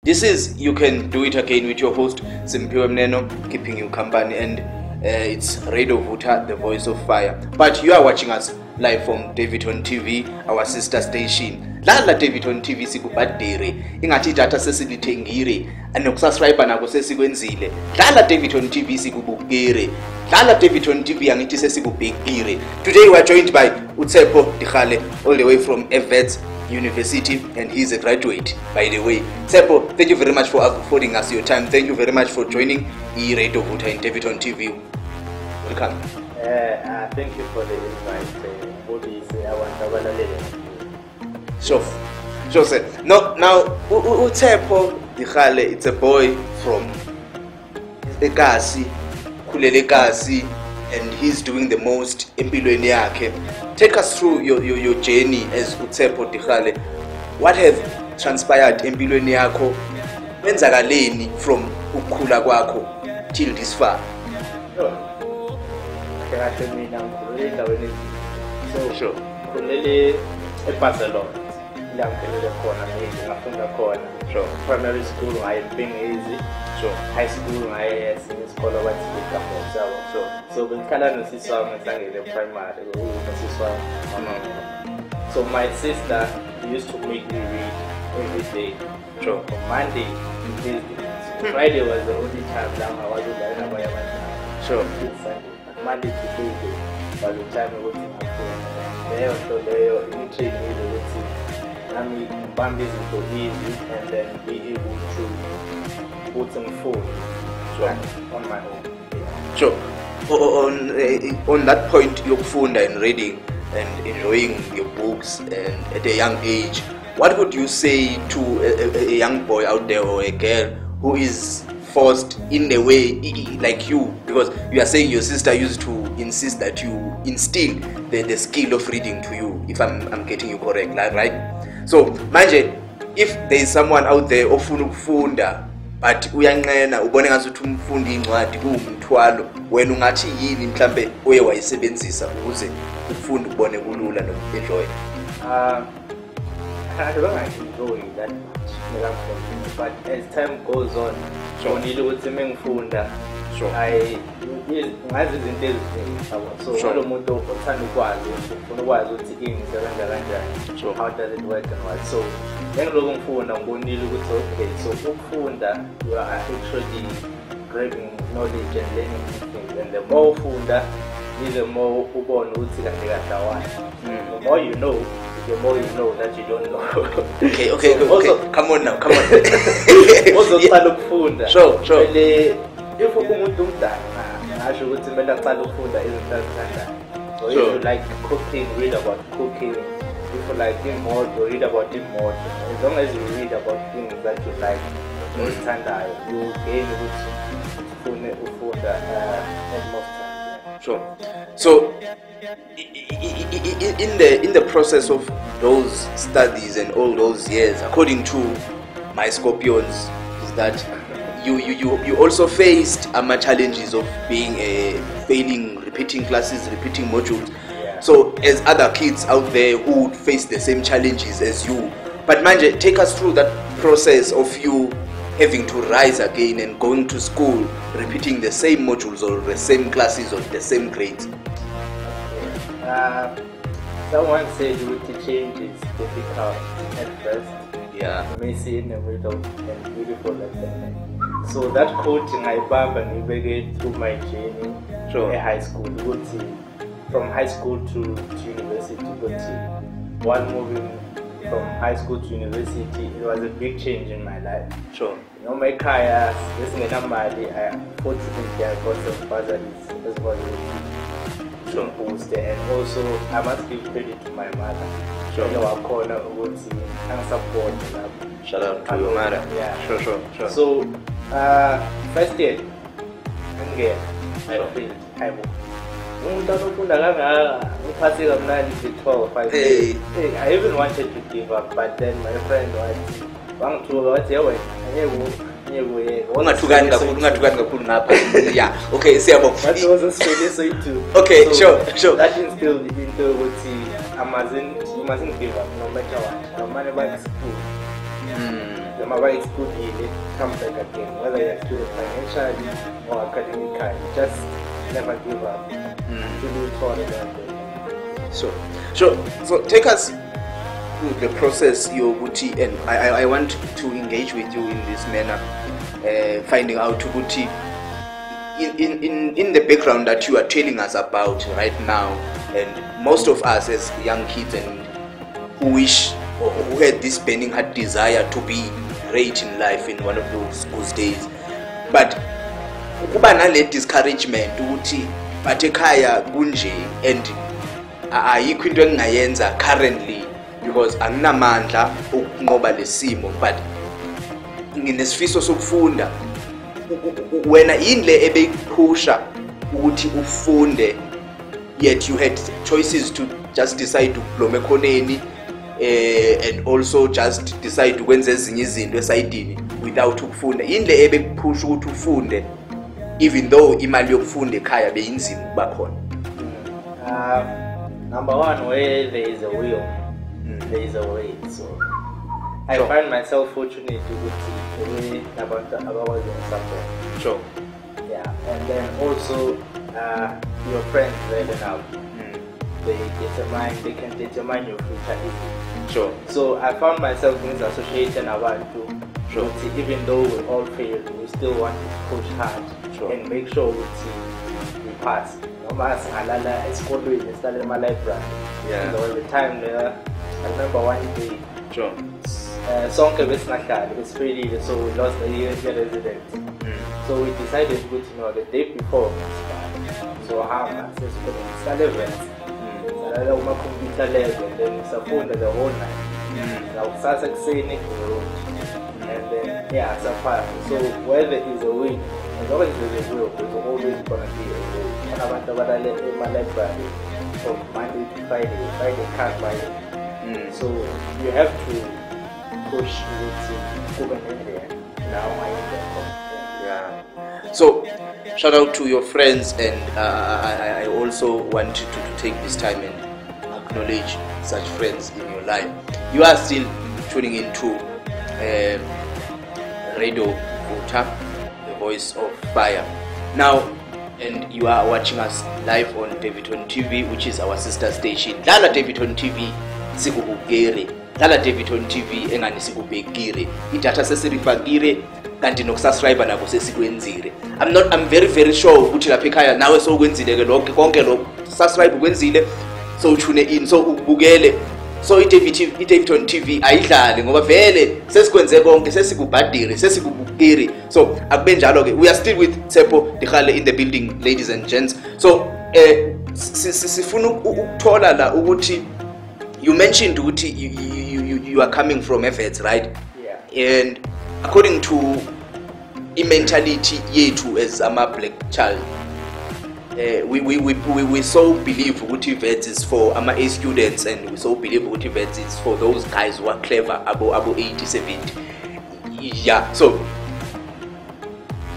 This is You Can Do It Again with your host Simphiwe Mneno, keeping you company, and it's Radio Vutta, the voice of fire. But you are watching us live from Daveytontv, our sister station. Lala Daveytontv sikubhadire, ingathi idatha sesilithengile, anokusubscribe nako sesikwenzile. Lala Daveytontv sikubukire. Lala Daveytontv angithi sesikubhekile. Today we are joined by Vutta Podcasts all the way from Evets University, and he's a graduate, by the way. Tsepo, thank you very much for affording us your time. Thank you very much for joining Radio Vutta in Daveytontv. Welcome. Thank you for the invite. Sure, sir. Now, Tsepo Dikale, it's a boy from Ekasi, Kulele Ekasi, and he's doing the most empilweni yakhe. Take us through your journey as Vutta Podcasts. What have transpired empilweni yakho? Wenzakaleni from ukukhula kwakho till this far? Sure. Kulele eBarcelona. Sure. Primary school I been easy. Sure. High school I in school about sure. So when Kalano Siswa the primary so my sister used to make me read every day. Sure. On Monday and Tuesday. Friday was the only time that I was learning about it. Sure. Monday to Tuesday by the time I was in my phone. They Bambi's to easy and then be able to put some food on my own. Sure. On that point, you're fond and reading and enjoying your books, and at a young age, what would you say to a young boy out there or a girl who is forced in a way like you? Because you are saying your sister used to insist that you instill the skill of reading to you, if I'm getting you correct, right? So, manje, if there is someone out there ofuna ukufunda but uyanqena ubone ngathi umfundi incwadi kuwumthwalo, wena ungathi yini mhlambe oye wayisebenzisa ukuze ukufunda ubone kulula noenjoy? I don't enjoy that much, but as time goes on, so I ngazi izinto eziningi so lo muntu othanda ukwazi ufuna ukwazi ukuthi ini isebenza kanjani, how does it work and what. So njengoba ngifunda ngibonile ukuthi okay, so ukufunda you are actually grabbing knowledge and learning things, and the more ufunda the more ubona ukuthi kahle kahle awani. The more you know, the more you know that you don't know. Okay. Come on. Also qala ukufunda. Sure. If umuntu umdala ngasho ukuthi kumele aqale ukufunda izinto ezikanjani. So if you like cooking, read about cooking. If you like imoto, read about imoto. As long as you read about things that you like, uzithandayo, you gain ukuthi ufunda and most times. Sure. So in the process of those studies and all those years, according to my Scorpions, is that you also faced challenges of being failing, repeating classes, repeating modules. Yeah. So as other kids out there who would face the same challenges as you, but Manje, take us through that process of you having to rise again and going to school, repeating the same modules or the same classes or the same grades. Someone said route change is difficult at first. Yeah. Messy in the middle and beautiful at the end. So that coaching I bump and we get through my journey in high school. From high school to university, one moving from high school to university, it was a big change in my life. Sure. You know, my career, listening to somebody, fortunately I got some bursaries as well. And also I must give credit to my mother. Sure. You know, I call her and support. Shout out to your mother. Yeah. Sure. So first year, I failed. I even wanted to give up, but then my friend was ungathukani kakhulu ngapha. Yeah, okay, siyabonga. That was a story too. Okay, so sure. That instilled into what you mustn't give up no matter what. No matter what school. The never exclude it, come back again, whether you're excluded financially or academically, just never give up. So take us through the process, Yoguti, and I want to engage with you in this manner, finding out Yoguti in the background that you are telling us about right now, and most of us as young kids and who wish or who had this burning heart desire to be great in life in one of those days, but kuba nale discouragement ukuthi but ekhaya kunje and ayikho into engingayenza currently because anginamandla ukunqoba lesimo, but nginesifiso sokufunda. Wena indle ebeyiphusha ukuthi ufunde, yet you had choices to just decide to diploma ekhoneni and also just decide ukwenza ezinye izinto esayidini without ukufunda. Indle ebekuphusha ukuthi ufunde even though imali yokufunda ekhaya beyinzima ukuba khona. Number one, where there is a will, there is a way. So I find myself fortunate to be about somewhere. Sure. Yeah, and then also your friends right now, they can determine your future easily. Sure. So I found myself in this association about to. Sure. Even though we all failed, we still want to push hard. Sure. And make sure we pass. No matter how school we started my library. Yeah. So every time there, I remember one day. Sure. Song was it was pretty, so we lost a year resident. So we decided to go the day before. So how much is celebrate? I don't want computer level, and then it's a phone the whole night. Now Sussex saying and then it's a fire. So where there is a will, as long as there's a will, there's always gonna be a will. And I want to in my library from Monday to Friday. Friday can't buy it. So you have to push with Cuban India. Now I am yeah. So shout out to your friends, and I also want you to take this time and acknowledge such friends in your life. You are still tuning into Radio Vutta, the voice of fire. Now, and you are watching us live on Daveytontv, which is our sister station. Lala Daveytontv sikubukere. Lala Daveytontv engani sikubekire. Idatha sesirifakire kanti nokusubscribe nabo sesikwenzile. I'm very sure ukuthi lapha ekhaya nawe sokwenzile ke lokho konke lokho. Subscribe ukwenzile, so tune in, so ubukele. So iDaveytontv ayidlale ngoba vele sesikwenze konke, sesikubhadire, sesikubukire. So akube njalo ke, we are still with Tsepo Dikgale in the building, ladies and gents. So sifuna ukuthola la ukuthi you mentioned ukuthi you are coming from Efforts, right? Yeah. And according to mentality yethu as a black child, we so believe ukuthi vets is for A students, and we so believe ukuthi vets is for those guys who are clever, abo 80, 70. Yeah. So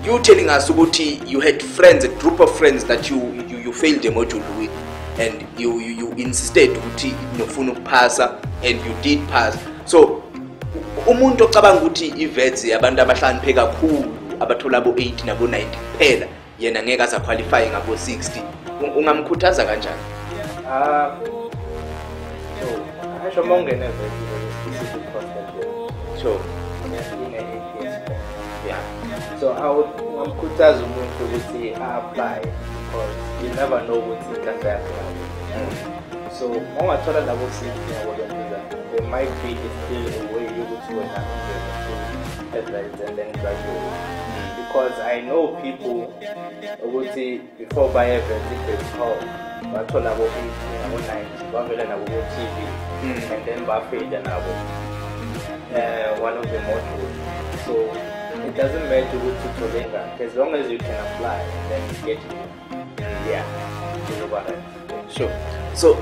you telling us ukuthi you had friends, a group of friends that you failed the module with, and you insisted ukuthi nofuna ukuphasa, and you did pass. So umuntu ocabanga ukuthi ivets yabantu abahlanipheke kakhulu abathola abo 80 nabo 90 kuphela, yena ngeke aza qualify ngabo 60, ungamkhuthaza kanjani? So asho mongene specific concept. Sure. Yeah. So I would ngamkhuthaza umuntu ukuthi apply, because you never know what you can happen. So ungathola labo 60 there might be still a way you go to and then graduate. Because I know people who say before buy everything they call but told about 90 TV and then Buffett and one of the modules. So it doesn't matter what to Tolenga, as long as you can apply and then you get it. Yeah. Sure. So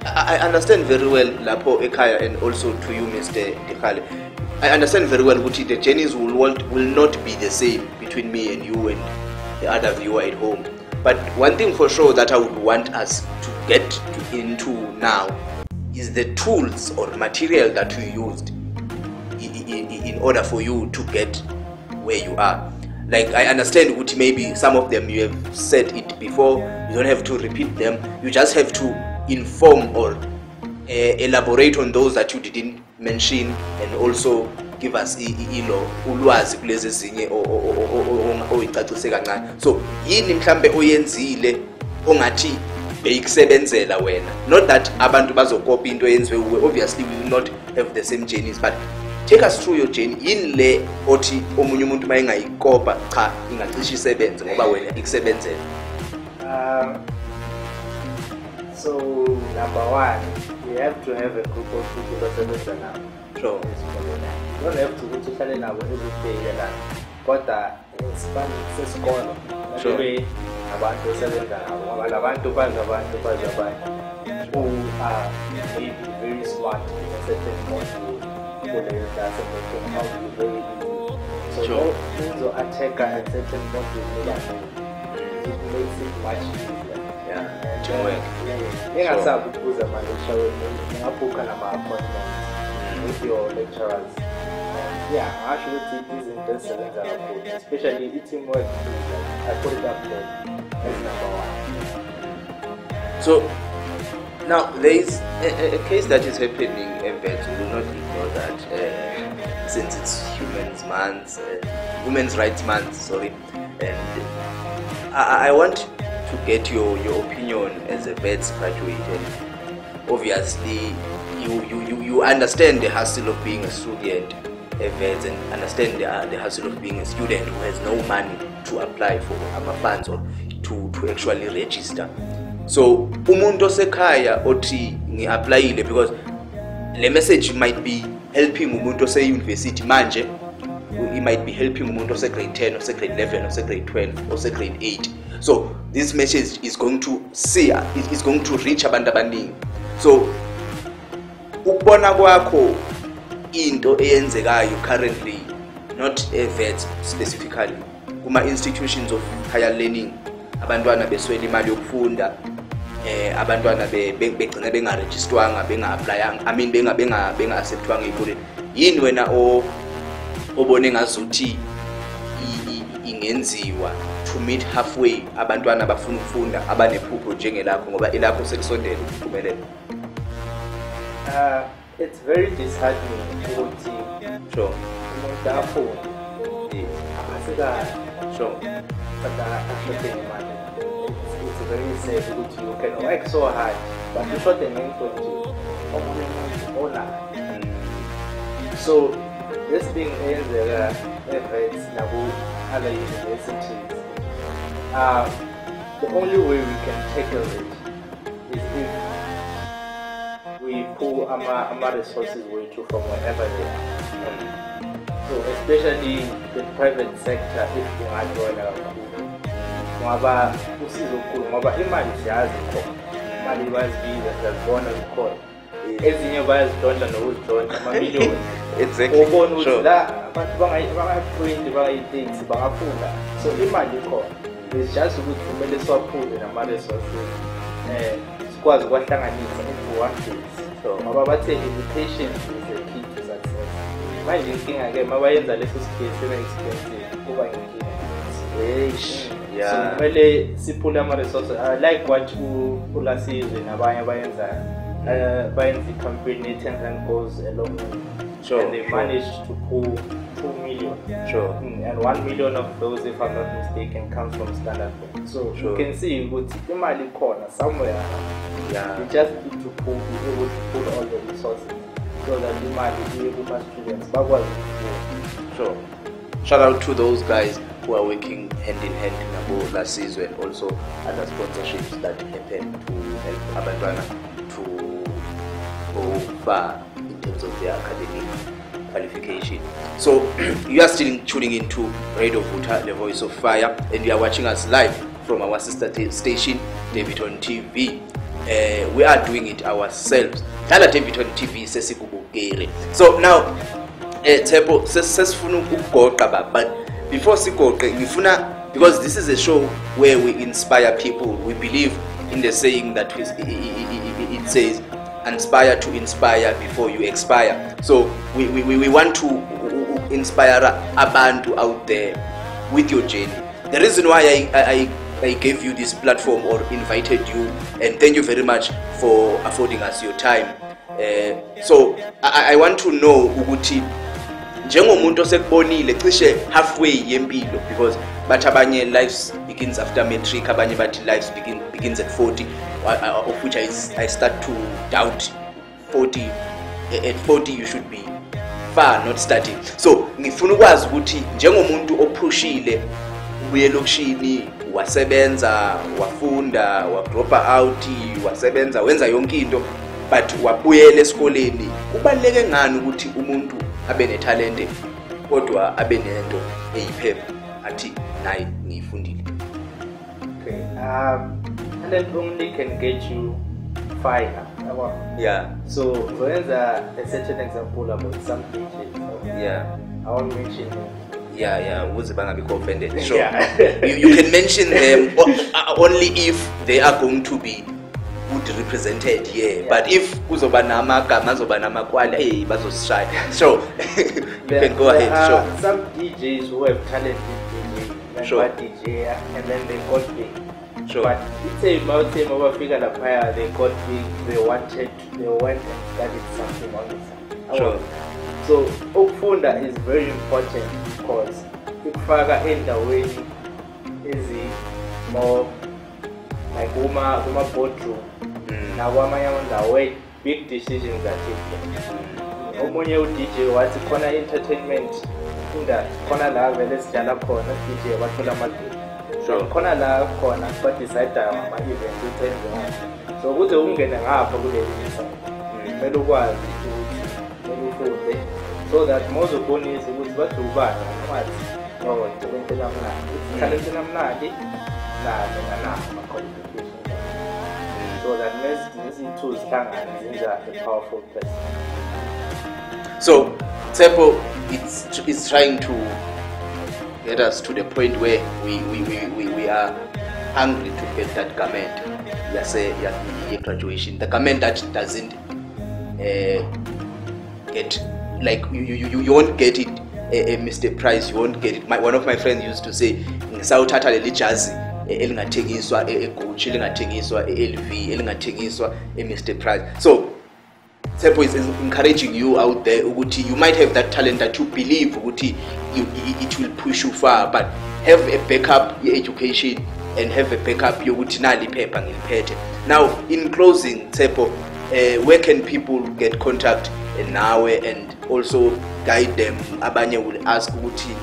I understand very well lapho ekhaya, and also to you, Mr. Dikgale. I understand very well that the journeys will not be the same between me and you and the other viewer at home. But one thing for sure that I would want us to get into now is the tools or material that we used in order for you to get where you are. Like, I understand which maybe some of them you have said it before, you don't have to repeat them, you just have to inform or elaborate on those that you didn't mention, and also give us ulwazi kulezi ezinye oyicacise kancane. So yini mhlambe oyenzile ongathi beyikusebenzela wena, not that abantu bazokopa into yenziwe uwe, obviously we will not have the same journeys, but take us through your journey. Yini le othi omunye umuntu mayengayikopa cha ingacishe isebenze ngoba wena ikusebenzela? So number one, you have to have a group of people that sebenza nabo. Sure. You don't have to go to nabo every day la. Kodwa span sesikolo. Sure. Abantu sebenza nabo. Abantu bazi who are maybe very smart in a certain module. How to very easy. So sure. Those who attack a certain module, it makes it much easier. With your lecturers. Actually these interns are especially teamwork. I put it up there as number one. So now there is a case that is happening, but we will not ignore that since it's Women's Rights Month, sorry, and I want to get your opinion as a vets graduate. And obviously you understand the hassle of being a student, a vet, and understand the hassle of being a student who has no money to apply for funds or to actually register. So umuntu osekhaya othi ngi-applyile, because le message might be helping umuntu ose-university manje, it might be helping umuntu ose-grade 10 or grade 11 or grade 12 or grade 8. So this message is going to reach abantu abaningi. So ukubona kwakho into eyenzekayo currently, not a vet specifically, kuma institutions of higher learning, abantwana beswela imali yokufunda, abantwana begcina bengarejistwanga, benga-applyanga, I mean benga-acceptwanga eyikoleni. Yini wena obone ngazuthi ingenziwa to meet halfway abantwana abafuna ukufunda abanephupho njengelakho, ngoba elakho sekusondele ukuphumelela? It's very disheartening ukuthi sure umuntu afunde asikade sure but ashode imali. It's very sad ukuthi you can work so hard but you short ngento nje omunye umuntu onayo. So this thing eyenzeka events naku other universities, the only way we can tackle it is if we pull our resources way too from wherever they are. So especially the private sector, if you are going ngoba usizo kukhulu ngoba imali siyazi khona, imali bazibiza siyazibona zikhona, ezinye bayazidonsa nokuzidonsa amamiliyoni. Exactly. Ubona ukuthi la abantu bangayi-20 bangayi-30 bangafunda, so imali ikhona. It's just ukuthi kumele siwaphule nama-resources sikwazi ukwahlanganisa into one place. So ngoba bathe education is the key to success. Manje inkinga-ke mabayenza leso space sebe-expensive kuba inkinga. Yeah. So kumele siphule ama-resources like what uLasizwe nabanye bayenzayo. Bayenza i-campaign and goes along with. Sure, and they managed to pull 2 million. Sure. And 1 million of those, if I'm not mistaken, comes from Standard Bank. So sure. You can see good imali corner somewhere. Yeah. You just need to be able to pull all the resources so that the money be able to students. Sure. Shout out to those guys who are working hand in hand in Abo Lasizwe and also other sponsorships that happen to help abantwana to go far in terms of their academic qualification. So you are still tuning into Radio Vutta, the voice of fire, and you are watching us live from our sister station, Daveytontv. We are doing it ourselves. Dala Daveytontv sesikubukele. So now Tebo sesifuna ukugoqa baba, but before sigoqe ngifuna, because this is a show where we inspire people. We believe in the saying that it says inspire to inspire before you expire. So we want to inspire abantu out there with your journey. The reason why I gave you this platform or invited you, and thank you very much for affording us your time. So I want to know ukuthi njengomuntu osekubonile cishe halfway yempilo, because bathi abanye lives begins after matric, abanye bathi lives begins at 40, of which I start to doubt 40. At 40 you should be far, not starting. So ngifuna ukwazi ukuthi njengomuntu ophushile ubuye lokishini, wasebenza, wafunda, wadropa out, wasebenza, wenza yonke into, but wabuyela esikoleni, kubaleke ngani ukuthi umuntu abe netalente kodwa abe nento eyiphepha athi nayi ngiyifundile? Okay, talent only can get you fire. Yeah. So there's a certain example about some DJs. Yeah. I won't mention them. Yeah, who's going to be offended? Sure. Yeah. you can mention them only if they are going to be good represented. Yeah. But if kuzoba namagama azoba namakwala, hey, bazosishaya. So you can go ahead. Sure. Some DJs who have talented DJs, sure. DJ, and then they got big. Sure. But it's a mountain over figure the fire, they got big, they went and studied something on this. Sure. So ukufunda is very important because ukufaka endaweni ezi more like uma boardroom na kwamanye indawo big decisions are taken. Omunye uDJ wathi khona entertainment funda khona la vele sidlala khona DJ bathola amagoli. So khona la khona ba decide ama event utenza. So kuze ungene ngapha kule side. Kumele ukwazi ukuthi ufunde so that most ubonise ukuthi bathi ubani wathi no talent namnandi. Talent namnandi na qualification. So that these tools zenza a powerful person. So Tsepo it's trying to get us to the point where we are hungry to get that garment. Your graduation, the garment that doesn't get, like you won't get it a Mr. Price, you won't get it. One of my friends used to say, ngisawuthatha leli jazi elingathengiswa eGucci, elingathengiswa eLV, elingathengiswa eMr. Price. So Tsepo is encouraging you out there ukuthi you might have that talent that you believe ukuthi it will push you far, but have a backup your education and have a backup yokuthi nali phepha ngiliphethe. Now in closing, Tsepo, where can people get contact nawe and also guide them? Abanye will ask ukuthi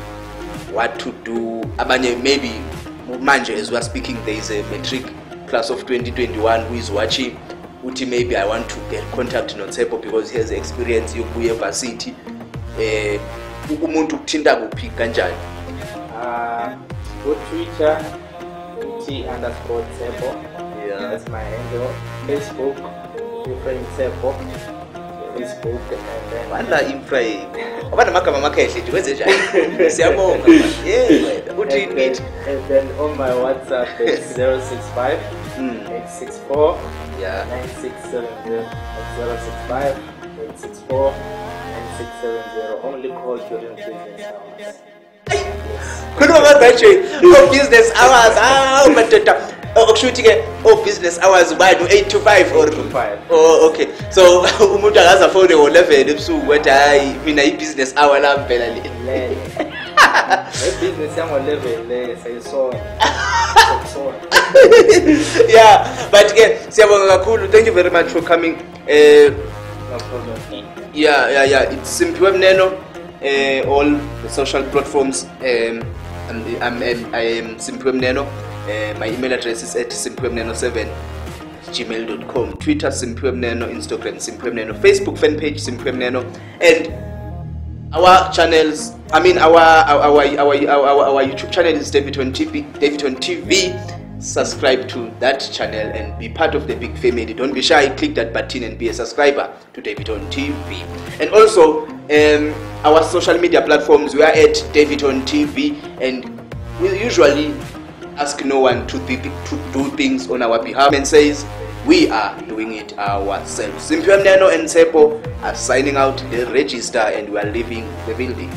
what to do. Abanye maybe manje as we are speaking there is a matric class of 2021 who is watching. Uti maybe I want to get contact no Tsepo because he has experience yokuya varsity. Umuntu ukuthinta kuphi kanjani? Go Twitter @Tsepo. Yeah, that's my handle. Facebook different Tsepo. Facebook and then wala imframe. Abana magama makhehle nje wenze njani? Siyabonga. Yeah, uthi need. And then on my WhatsApp is 065 864 9670. 065 864 9670. Only call during business hours. Khuluma ngathi business hours. Madoda okushuthi ke business hours ubani 8 to 5 or 5. Oh, okay. So umuntu akaza phone ngo11 ebusuku wathi hayi mina ibusiness hour la phela le. Business yango level le sayisona. Yeah, but again, siyabonga kakhulu. Thank you very much for coming. No problem. Yeah. It's Simphiwe Mneno. All the social platforms. I am Simphiwe Mneno. My email address is @simphiwemneno7@gmail.com. Twitter Simphiwe Mneno, Instagram Simphiwe Mneno, Facebook fan page Simphiwe Mneno, and our channels. I mean our YouTube channel is Daveytontv. Subscribe to that channel and be part of the big family. Don't be shy, click that button and be a subscriber to Daveytontv. And also our social media platforms, we are at Daveytontv, and we usually ask no one to do things on our behalf and says we are doing it ourselves. Simphiwe Mneno and Tsepo are signing out the register and we are leaving the building.